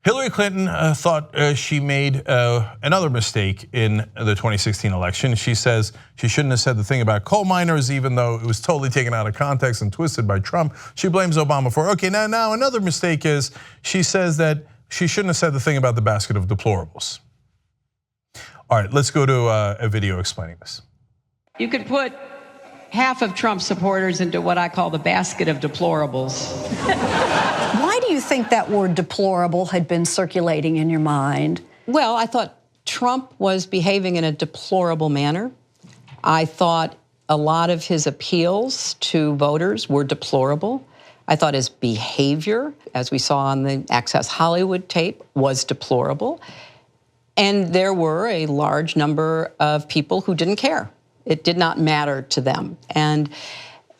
Hillary Clinton thought she made another mistake in the 2016 election. She says she shouldn't have said the thing about coal miners, even though it was totally taken out of context and twisted by Trump. She blames Obama for it. Okay, now another mistake is she says that she shouldn't have said the thing about the basket of deplorables. All right, let's go to a video explaining this. You could put half of Trump supporters into what I call the basket of deplorables. Why do you think that word deplorable had been circulating in your mind? Well, I thought Trump was behaving in a deplorable manner. I thought a lot of his appeals to voters were deplorable. I thought his behavior, as we saw on the Access Hollywood tape, was deplorable. And there were a large number of people who didn't care. It did not matter to them. And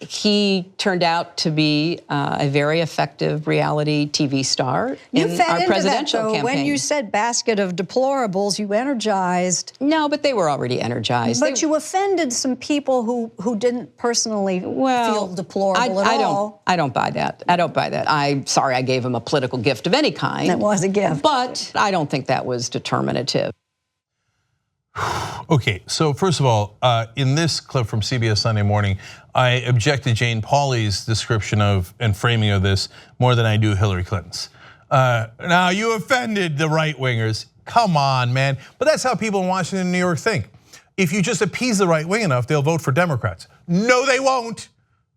he turned out to be a very effective reality TV star in our presidential campaign. When you said basket of deplorables, you energized. No, but they were already energized. But you offended some people who didn't personally feel deplorable at all. I don't buy that. I don't buy that. I'm sorry I gave him a political gift of any kind. That was a gift. But I don't think that was determinative. Okay, so first of all, in this clip from CBS Sunday Morning, I object to Jane Pauley's description of and framing of this more than I do Hillary Clinton's. Now you offended the right-wingers. Come on, man. But that's how people in Washington and New York think. If you just appease the right wing enough, they'll vote for Democrats. No, they won't.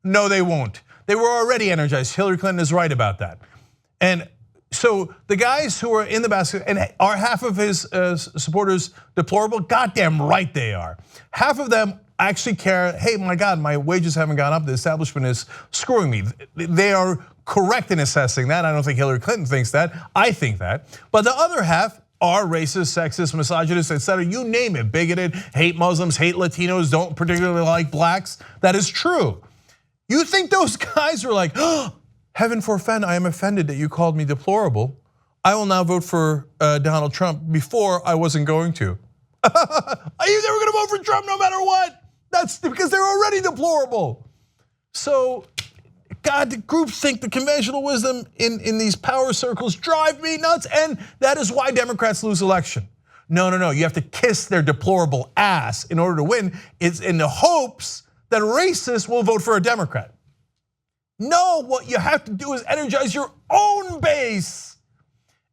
No, they won't. They were already energized. Hillary Clinton is right about that. And so the guys who are in the basket, and are half of his supporters deplorable? Goddamn right they are. Half of them actually care, hey, my God, my wages haven't gone up, the establishment is screwing me. They are correct in assessing that. I don't think Hillary Clinton thinks that, I think that. But the other half are racist, sexist, misogynist, etc. You name it, bigoted, hate Muslims, hate Latinos, don't particularly like blacks. That is true. You think those guys are like, oh, heaven forfend, I am offended that you called me deplorable. I will now vote for Donald Trump before I wasn't going to. They were gonna vote for Trump no matter what. That's because they're already deplorable. So, God, the groupthink, the conventional wisdom in these power circles drive me nuts, and that is why Democrats lose election. No, you have to kiss their deplorable ass in order to win. It's in the hopes that racists will vote for a Democrat. No, what you have to do is energize your own base.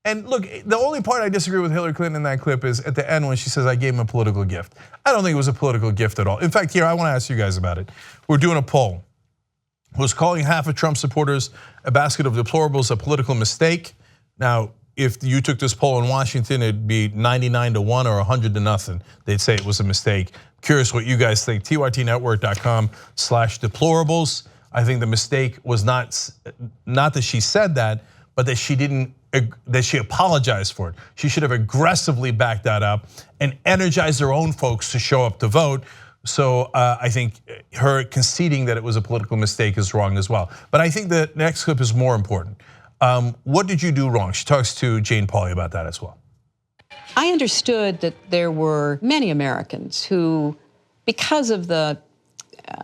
And look, the only part I disagree with Hillary Clinton in that clip is at the end when she says, I gave him a political gift. I don't think it was a political gift at all. In fact, here, I wanna ask you guys about it. We're doing a poll. Was calling half of Trump supporters a basket of deplorables a political mistake? Now, if you took this poll in Washington, it'd be 99-1 or 100-0. They'd say it was a mistake. Curious what you guys think. tytnetwork.com/deplorables. I think the mistake was not that she said that, but that she apologized for it. She should have aggressively backed that up and energized her own folks to show up to vote. So I think her conceding that it was a political mistake is wrong as well. But I think the next clip is more important. What did you do wrong? She talks to Jane Pauley about that as well. I understood that there were many Americans who, because of the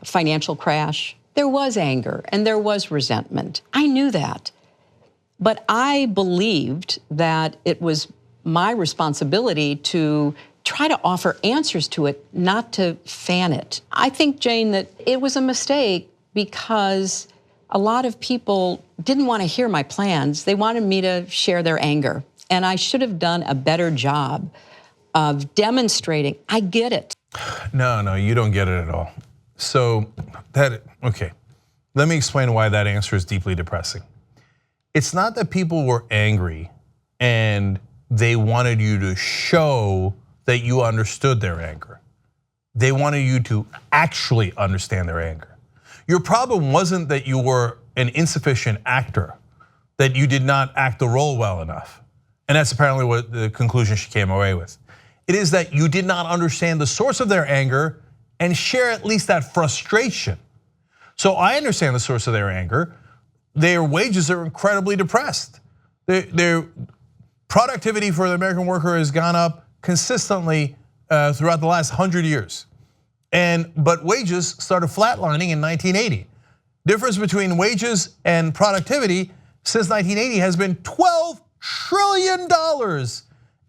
financial crash, there was anger and there was resentment. I knew that. But I believed that it was my responsibility to try to offer answers to it, not to fan it. I think, Jane, that it was a mistake because a lot of people didn't want to hear my plans. They wanted me to share their anger. And I should have done a better job of demonstrating, I get it. No, you don't get it at all. So okay, let me explain why that answer is deeply depressing. It's not that people were angry and they wanted you to show that you understood their anger. They wanted you to actually understand their anger. Your problem wasn't that you were an insufficient actor, that you did not act the role well enough. And that's apparently what the conclusion she came away with. It is that you did not understand the source of their anger and share at least that frustration. So I understand the source of their anger. Their wages are incredibly depressed. Their productivity for the American worker has gone up consistently throughout the last 100 years. But wages started flatlining in 1980. Difference between wages and productivity since 1980 has been $12 trillion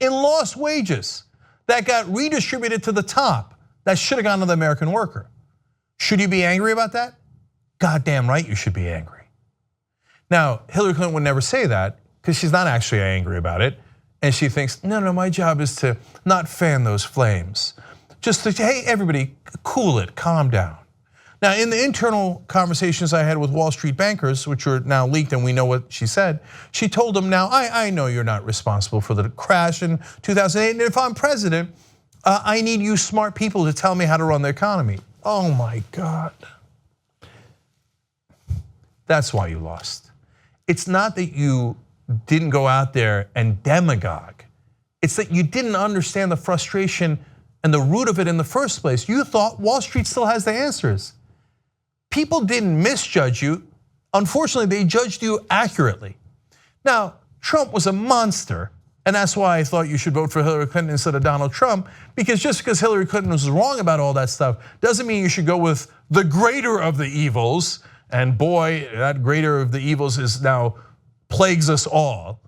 in lost wages that got redistributed to the top that should have gone to the American worker. Should you be angry about that? Goddamn right you should be angry. Now, Hillary Clinton would never say that because she's not actually angry about it. And she thinks, no, my job is to not fan those flames. Just to, hey, everybody, cool it, calm down. Now, in the internal conversations I had with Wall Street bankers, which are now leaked and we know what she said, she told them, now, I know you're not responsible for the crash in 2008, and if I'm president, I need you smart people to tell me how to run the economy. Oh my God. That's why you lost. It's not that you didn't go out there and demagogue. It's that you didn't understand the frustration and the root of it in the first place. You thought Wall Street still has the answers. People didn't misjudge you. Unfortunately, they judged you accurately. Now, Trump was a monster, and that's why I thought you should vote for Hillary Clinton instead of Donald Trump, because just because Hillary Clinton was wrong about all that stuff doesn't mean you should go with the greater of the evils. And boy, that greater of the evils is now plagues us all.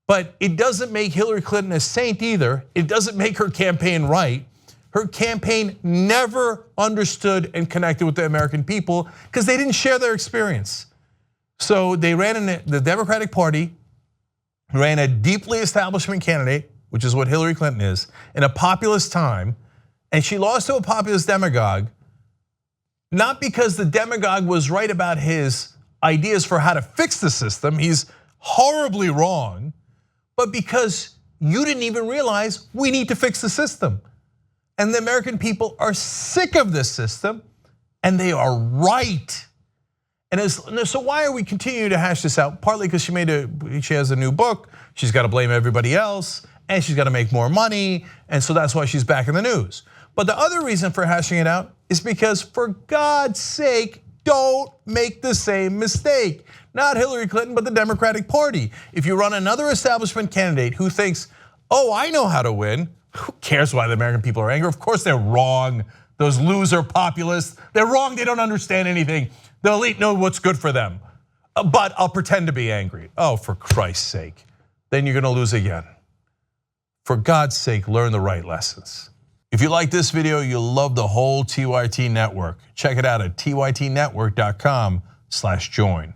But it doesn't make Hillary Clinton a saint either. It doesn't make her campaign right. Her campaign never understood and connected with the American people because they didn't share their experience. So they ran in the Democratic Party, ran a deeply establishment candidate, which is what Hillary Clinton is, in a populist time, and she lost to a populist demagogue, not because the demagogue was right about his ideas for how to fix the system, he's horribly wrong, but because you didn't even realize we need to fix the system. And the American people are sick of this system, and they are right. And so why are we continuing to hash this out? Partly because she has a new book, she's got to blame everybody else, and she's got to make more money, and so that's why she's back in the news. But the other reason for hashing it out is because, for God's sake, don't make the same mistake. Not Hillary Clinton, but the Democratic Party. If you run another establishment candidate who thinks, oh, I know how to win, who cares why the American people are angry? Of course they're wrong. Those loser populists, they're wrong, they don't understand anything. The elite know what's good for them. But I'll pretend to be angry. Oh, for Christ's sake. Then you're gonna lose again. For God's sake, learn the right lessons. If you like this video, you'll love the whole TYT network. Check it out at tytnetwork.com/join.